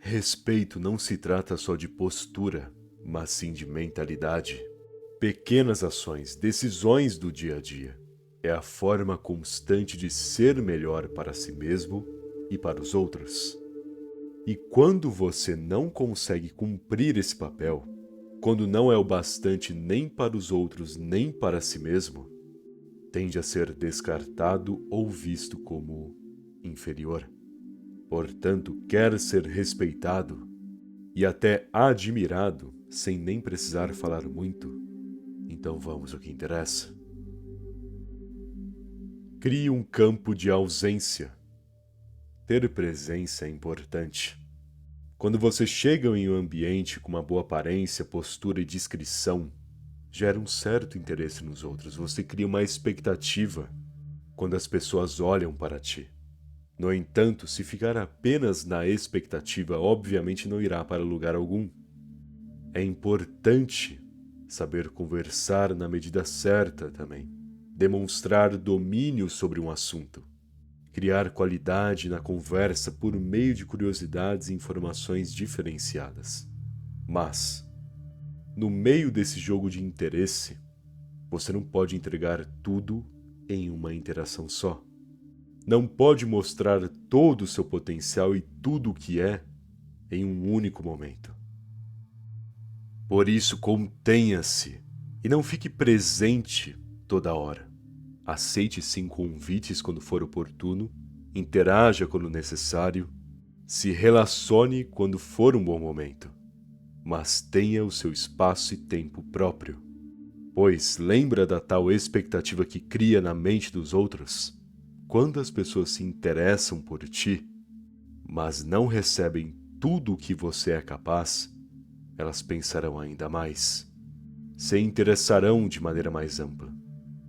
Respeito não se trata só de postura, mas sim de mentalidade. Pequenas ações, decisões do dia a dia. É a forma constante de ser melhor para si mesmo e para os outros. E quando você não consegue cumprir esse papel, quando não é o bastante nem para os outros nem para si mesmo, tende a ser descartado ou visto como inferior. Portanto, quer ser respeitado e até admirado sem nem precisar falar muito, então vamos ao que interessa. Crie um campo de ausência. Ter presença é importante. Quando você chega em um ambiente com uma boa aparência, postura e discrição, gera um certo interesse nos outros. Você cria uma expectativa quando as pessoas olham para ti. No entanto, se ficar apenas na expectativa, obviamente não irá para lugar algum. É importante saber conversar na medida certa também, demonstrar domínio sobre um assunto, criar qualidade na conversa por meio de curiosidades e informações diferenciadas. Mas, no meio desse jogo de interesse, você não pode entregar tudo em uma interação só. Não pode mostrar todo o seu potencial e tudo o que é em um único momento. Por isso, contenha-se e não fique presente toda hora. Aceite sim convites quando for oportuno, interaja quando necessário, se relacione quando for um bom momento, mas tenha o seu espaço e tempo próprio. Pois lembra da tal expectativa que cria na mente dos outros? Quando as pessoas se interessam por ti, mas não recebem tudo o que você é capaz, elas pensarão ainda mais, se interessarão de maneira mais ampla.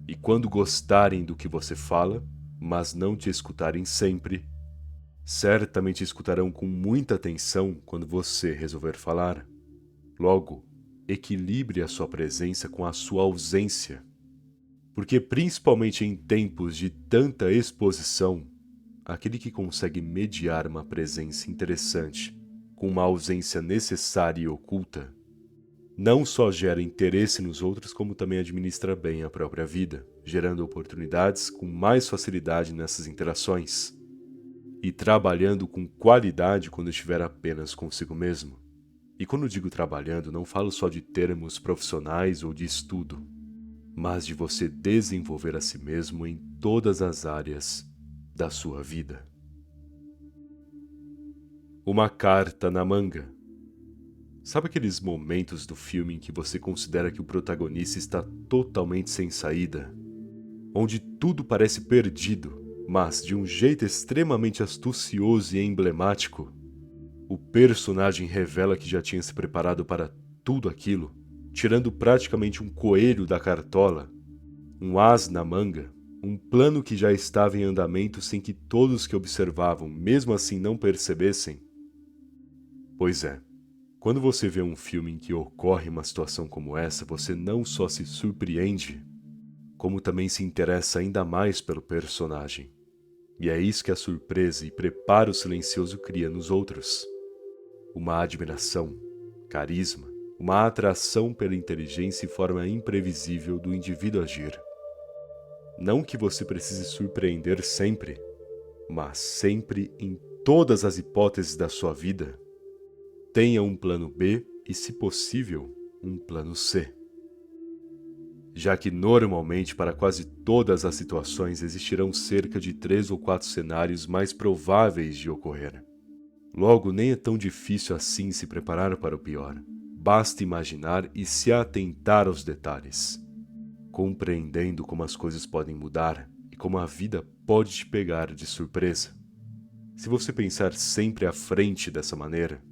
E quando gostarem do que você fala, mas não te escutarem sempre, certamente escutarão com muita atenção quando você resolver falar. Logo, equilibre a sua presença com a sua ausência. Porque principalmente em tempos de tanta exposição, aquele que consegue mediar uma presença interessante com uma ausência necessária e oculta, não só gera interesse nos outros, como também administra bem a própria vida, gerando oportunidades com mais facilidade nessas interações e trabalhando com qualidade quando estiver apenas consigo mesmo. E quando digo trabalhando, não falo só de termos profissionais ou de estudo, mas de você desenvolver a si mesmo em todas as áreas da sua vida. Uma carta na manga. Sabe aqueles momentos do filme em que você considera que o protagonista está totalmente sem saída? Onde tudo parece perdido, mas de um jeito extremamente astucioso e emblemático, o personagem revela que já tinha se preparado para tudo aquilo, tirando praticamente um coelho da cartola, um as na manga, um plano que já estava em andamento sem que todos que observavam, mesmo assim, não percebessem. Pois é, quando você vê um filme em que ocorre uma situação como essa, você não só se surpreende, como também se interessa ainda mais pelo personagem. E é isso que a surpresa e preparo silencioso cria nos outros. Uma admiração, carisma, uma atração pela inteligência e forma imprevisível do indivíduo agir. Não que você precise surpreender sempre, mas sempre em todas as hipóteses da sua vida, tenha um plano B e, se possível, um plano C. Já que normalmente para quase todas as situações existirão cerca de 3 ou 4 cenários mais prováveis de ocorrer. Logo, nem é tão difícil assim se preparar para o pior. Basta imaginar e se atentar aos detalhes, compreendendo como as coisas podem mudar e como a vida pode te pegar de surpresa. Se você pensar sempre à frente dessa maneira,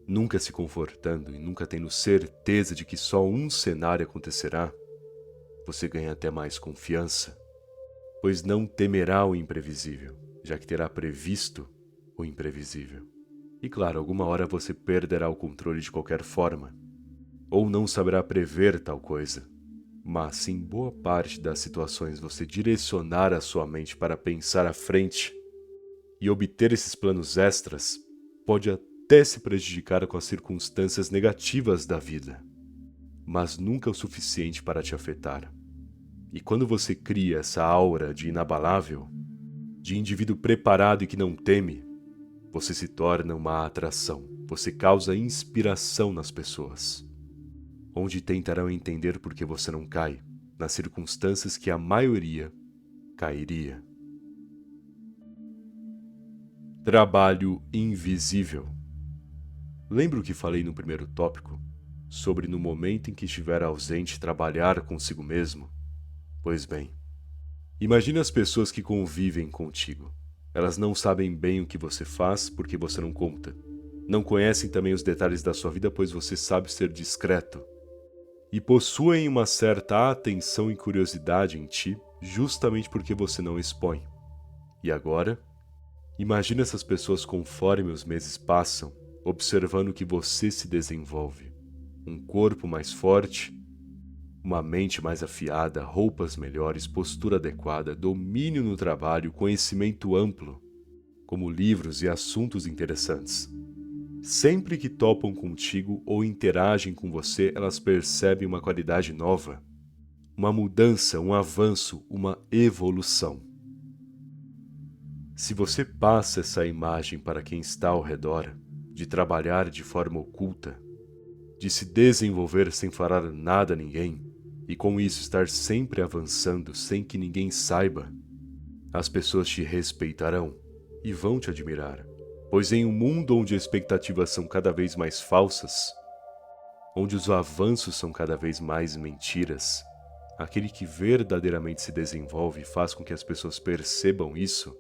nunca se confortando e nunca tendo certeza de que só um cenário acontecerá, você ganha até mais confiança, pois não temerá o imprevisível, já que terá previsto o imprevisível. E claro, alguma hora você perderá o controle de qualquer forma, ou não saberá prever tal coisa. Mas se em boa parte das situações você direcionar a sua mente para pensar à frente e obter esses planos extras, pode até até se prejudicar com as circunstâncias negativas da vida, mas nunca o suficiente para te afetar. E quando você cria essa aura de inabalável, de indivíduo preparado e que não teme, você se torna uma atração, você causa inspiração nas pessoas, onde tentarão entender por que você não cai, nas circunstâncias que a maioria cairia. Trabalho invisível. Lembra o que falei no primeiro tópico, sobre no momento em que estiver ausente trabalhar consigo mesmo? Pois bem, imagine as pessoas que convivem contigo. Elas não sabem bem o que você faz porque você não conta. Não conhecem também os detalhes da sua vida, pois você sabe ser discreto. E possuem uma certa atenção e curiosidade em ti, justamente porque você não expõe. E agora, imagine essas pessoas conforme os meses passam, observando que você se desenvolve. Um corpo mais forte, uma mente mais afiada, roupas melhores, postura adequada, domínio no trabalho, conhecimento amplo, como livros e assuntos interessantes. Sempre que topam contigo ou interagem com você, elas percebem uma qualidade nova, uma mudança, um avanço, uma evolução. Se você passa essa imagem para quem está ao redor, de trabalhar de forma oculta, de se desenvolver sem falar nada a ninguém, e com isso estar sempre avançando sem que ninguém saiba, as pessoas te respeitarão e vão te admirar, pois em um mundo onde as expectativas são cada vez mais falsas, onde os avanços são cada vez mais mentiras, aquele que verdadeiramente se desenvolve e faz com que as pessoas percebam isso,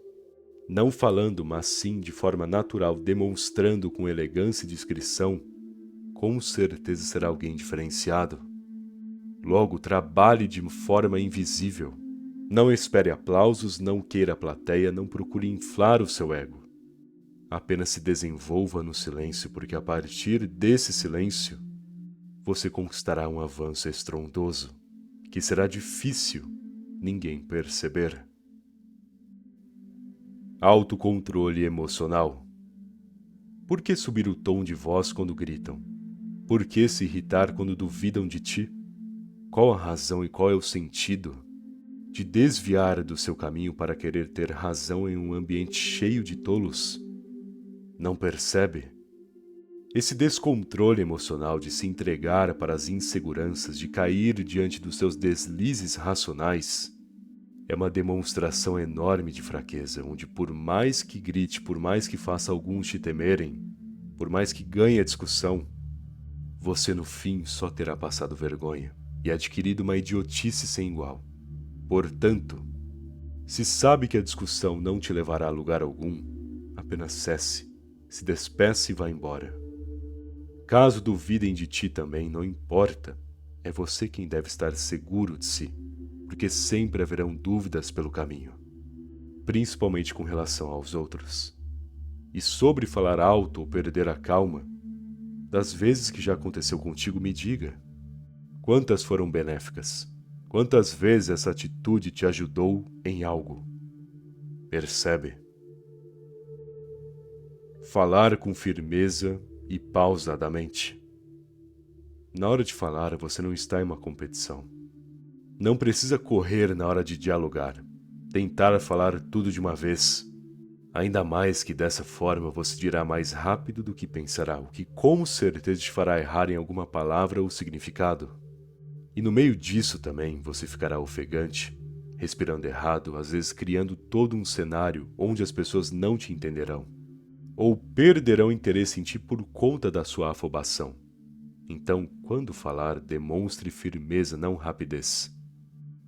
não falando, mas sim de forma natural, demonstrando com elegância e discrição, com certeza será alguém diferenciado. Logo, trabalhe de forma invisível. Não espere aplausos, não queira a plateia, não procure inflar o seu ego. Apenas se desenvolva no silêncio, porque a partir desse silêncio, você conquistará um avanço estrondoso, que será difícil ninguém perceber. Autocontrole emocional. Por que subir o tom de voz quando gritam? Por que se irritar quando duvidam de ti? Qual a razão e qual é o sentido de desviar do seu caminho para querer ter razão em um ambiente cheio de tolos? Não percebe? Esse descontrole emocional de se entregar para as inseguranças, de cair diante dos seus deslizes racionais, é uma demonstração enorme de fraqueza, onde por mais que grite, por mais que faça alguns te temerem, por mais que ganhe a discussão, você no fim só terá passado vergonha e adquirido uma idiotice sem igual. Portanto, se sabe que a discussão não te levará a lugar algum, apenas cesse, se despeça e vá embora. Caso duvidem de ti também, não importa, é você quem deve estar seguro de si, porque sempre haverão dúvidas pelo caminho, principalmente com relação aos outros. E sobre falar alto ou perder a calma, das vezes que já aconteceu contigo, me diga. Quantas foram benéficas? Quantas vezes essa atitude te ajudou em algo? Percebe? Falar com firmeza e pausadamente. Na hora de falar, você não está em uma competição. Não precisa correr na hora de dialogar, tentar falar tudo de uma vez. Ainda mais que dessa forma você dirá mais rápido do que pensará, o que com certeza te fará errar em alguma palavra ou significado. E no meio disso também você ficará ofegante, respirando errado, às vezes criando todo um cenário onde as pessoas não te entenderão, ou perderão interesse em ti por conta da sua afobação. Então, quando falar, demonstre firmeza, não rapidez.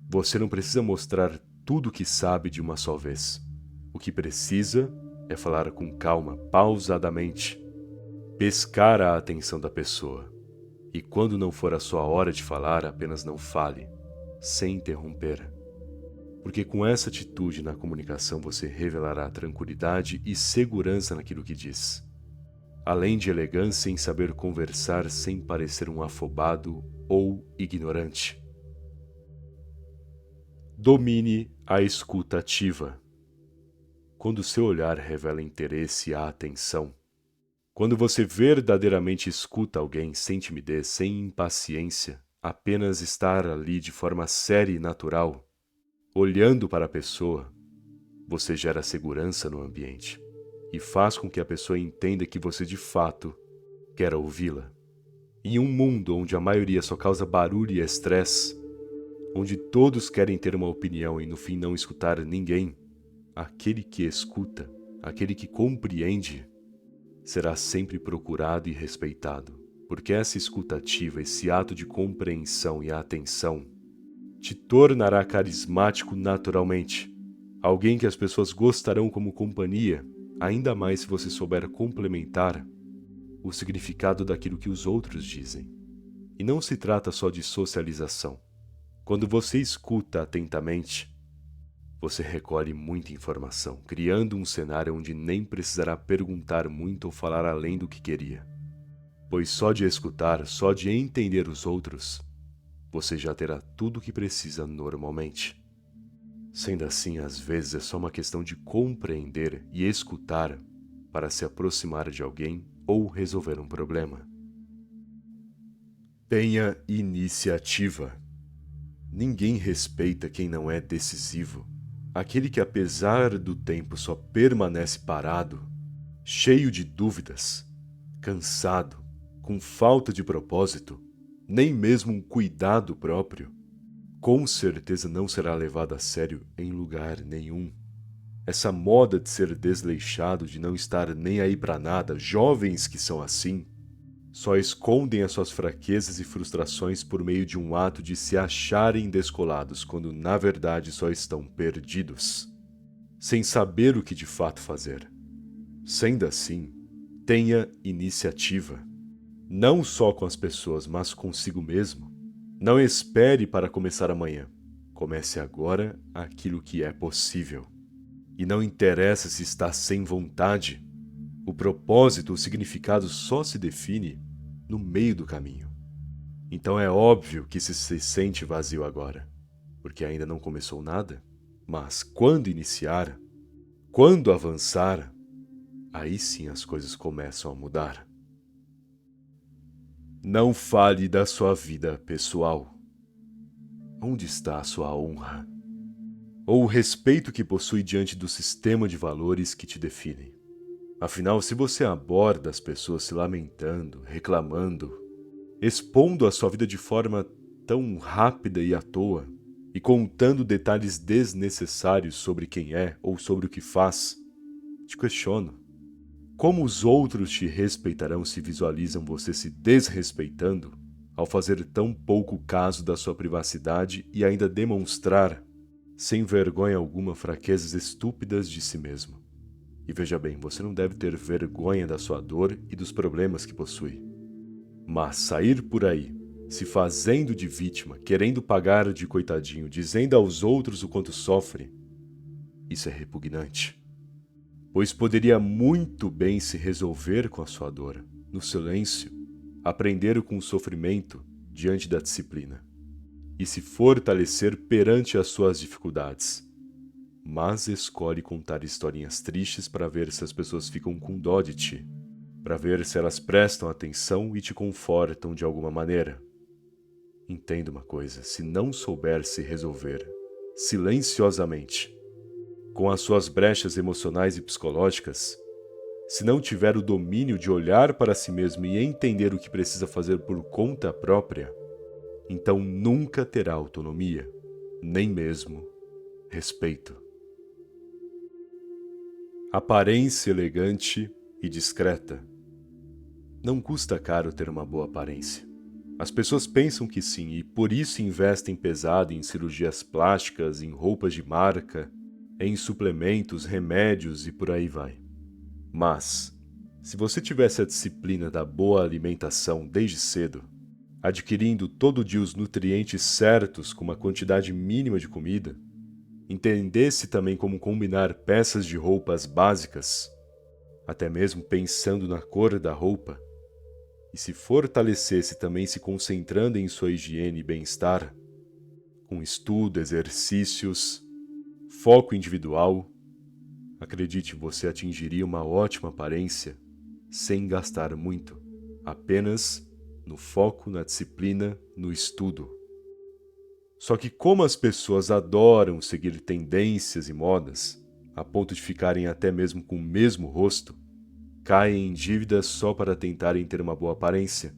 Você não precisa mostrar tudo o que sabe de uma só vez. O que precisa é falar com calma, pausadamente, pescar a atenção da pessoa. E quando não for a sua hora de falar, apenas não fale, sem interromper. Porque com essa atitude na comunicação você revelará tranquilidade e segurança naquilo que diz, além de elegância em saber conversar sem parecer um afobado ou ignorante. Domine a escuta ativa. Quando seu olhar revela interesse e atenção, Quando você verdadeiramente escuta alguém sem timidez, sem impaciência, apenas estar ali de forma séria e natural, olhando para a pessoa, você gera segurança no ambiente e faz com que a pessoa entenda que você de fato quer ouvi-la. Em um mundo onde a maioria só causa barulho e estresse, onde todos querem ter uma opinião e no fim não escutar ninguém, aquele que escuta, aquele que compreende, será sempre procurado e respeitado, porque essa escuta ativa, esse ato de compreensão e atenção, te tornará carismático naturalmente, alguém que as pessoas gostarão como companhia, ainda mais se você souber complementar o significado daquilo que os outros dizem. E não se trata só de socialização. Quando você escuta atentamente, você recolhe muita informação, criando um cenário onde nem precisará perguntar muito ou falar além do que queria. Pois só de escutar, só de entender os outros, você já terá tudo o que precisa normalmente. Sendo assim, às vezes é só uma questão de compreender e escutar para se aproximar de alguém ou resolver um problema. Tenha iniciativa. Ninguém respeita quem não é decisivo. Aquele que, apesar do tempo, só permanece parado, cheio de dúvidas, cansado, com falta de propósito, nem mesmo um cuidado próprio, com certeza não será levado a sério em lugar nenhum. Essa moda de ser desleixado, de não estar nem aí pra nada, jovens que são assim, só escondem as suas fraquezas e frustrações por meio de um ato de se acharem descolados, quando na verdade só estão perdidos, sem saber o que de fato fazer. Sendo assim, tenha iniciativa, não só com as pessoas, mas consigo mesmo. Não espere para começar amanhã. Comece agora aquilo que é possível. E não interessa se está sem vontade. O propósito, o significado só se define no meio do caminho. Então é óbvio que se sente vazio agora, porque ainda não começou nada, mas quando iniciar, quando avançar, aí sim as coisas começam a mudar. Não fale da sua vida pessoal. Onde está a sua honra? Ou o respeito que possui diante do sistema de valores que te definem? Afinal, se você aborda as pessoas se lamentando, reclamando, expondo a sua vida de forma tão rápida e à toa, e contando detalhes desnecessários sobre quem é ou sobre o que faz, te questiono. Como os outros te respeitarão se visualizam você se desrespeitando ao fazer tão pouco caso da sua privacidade e ainda demonstrar, sem vergonha alguma, fraquezas estúpidas de si mesmo? E veja bem, você não deve ter vergonha da sua dor e dos problemas que possui. Mas sair por aí, se fazendo de vítima, querendo pagar de coitadinho, dizendo aos outros o quanto sofre, isso é repugnante. Pois poderia muito bem se resolver com a sua dor, no silêncio, aprender com o sofrimento diante da disciplina, e se fortalecer perante as suas dificuldades. Mas escolhe contar historinhas tristes para ver se as pessoas ficam com dó de ti, para ver se elas prestam atenção e te confortam de alguma maneira. Entenda uma coisa, se não souber se resolver silenciosamente, com as suas brechas emocionais e psicológicas, se não tiver o domínio de olhar para si mesmo e entender o que precisa fazer por conta própria, então nunca terá autonomia, nem mesmo respeito. Aparência elegante e discreta. Não custa caro ter uma boa aparência. As pessoas pensam que sim e por isso investem pesado em cirurgias plásticas, em roupas de marca, em suplementos, remédios e por aí vai. Mas, se você tivesse a disciplina da boa alimentação desde cedo, adquirindo todo dia os nutrientes certos com uma quantidade mínima de comida, entendesse também como combinar peças de roupas básicas, até mesmo pensando na cor da roupa, e se fortalecesse também se concentrando em sua higiene e bem-estar, com estudo, exercícios, foco individual, acredite, você atingiria uma ótima aparência sem gastar muito, apenas no foco, na disciplina, no estudo. Só que como as pessoas adoram seguir tendências e modas, a ponto de ficarem até mesmo com o mesmo rosto, caem em dívidas só para tentarem ter uma boa aparência,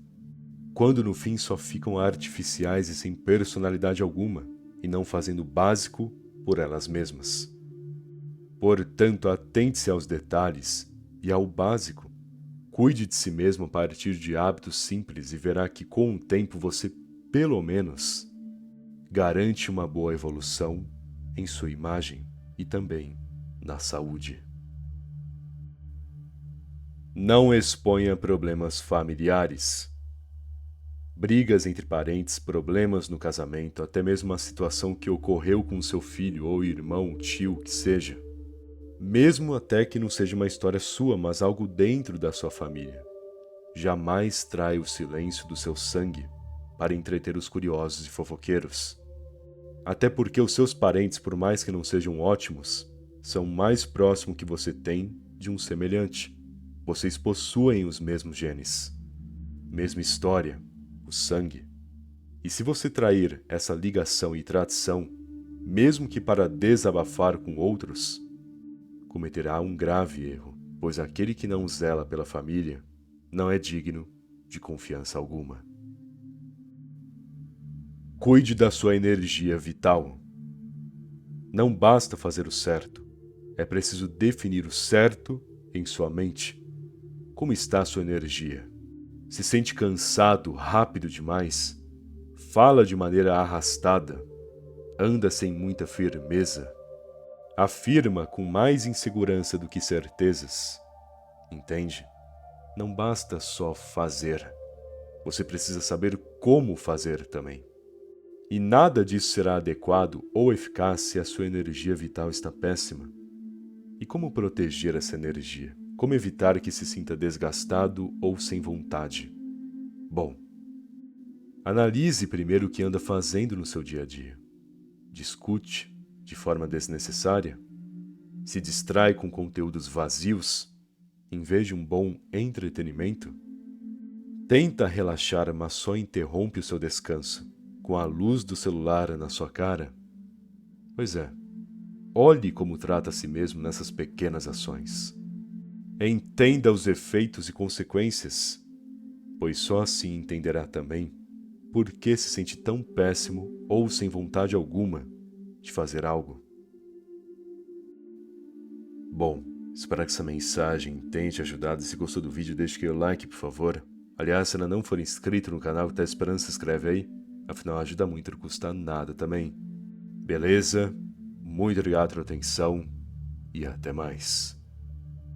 quando no fim só ficam artificiais e sem personalidade alguma, e não fazendo o básico por elas mesmas. Portanto, atente-se aos detalhes e ao básico. Cuide de si mesmo a partir de hábitos simples e verá que com o tempo você, pelo menos, garante uma boa evolução em sua imagem e também na saúde. Não exponha problemas familiares. Brigas entre parentes, problemas no casamento, até mesmo uma situação que ocorreu com seu filho ou irmão, tio, que seja. Mesmo até que não seja uma história sua, mas algo dentro da sua família. Jamais traia o silêncio do seu sangue para entreter os curiosos e fofoqueiros. Até porque os seus parentes, por mais que não sejam ótimos, são mais próximos que você tem de um semelhante. Vocês possuem os mesmos genes, mesma história, o sangue. E se você trair essa ligação e tradição, mesmo que para desabafar com outros, cometerá um grave erro, pois aquele que não zela pela família não é digno de confiança alguma. Cuide da sua energia vital. Não basta fazer o certo, é preciso definir o certo em sua mente. Como está a sua energia? Se sente cansado rápido demais? Fala de maneira arrastada? Anda sem muita firmeza? Afirma com mais insegurança do que certezas? Entende? Não basta só fazer. Você precisa saber como fazer também. E nada disso será adequado ou eficaz se a sua energia vital está péssima. E como proteger essa energia? Como evitar que se sinta desgastado ou sem vontade? Bom, analise primeiro o que anda fazendo no seu dia a dia. Discute de forma desnecessária? Se distrai com conteúdos vazios, em vez de um bom entretenimento? Tenta relaxar, mas só interrompe o seu descanso, com a luz do celular na sua cara? Pois é, olhe como trata a si mesmo nessas pequenas ações. Entenda os efeitos e consequências, pois só assim entenderá também por que se sente tão péssimo ou sem vontade alguma de fazer algo. Bom, espero que essa mensagem tenha te ajudado. Se gostou do vídeo, deixe aquele like, por favor. Aliás, se ainda não for inscrito no canal que está esperando, se inscreve aí. Afinal, ajuda muito, não custa nada também. Beleza? Muito obrigado pela atenção e até mais.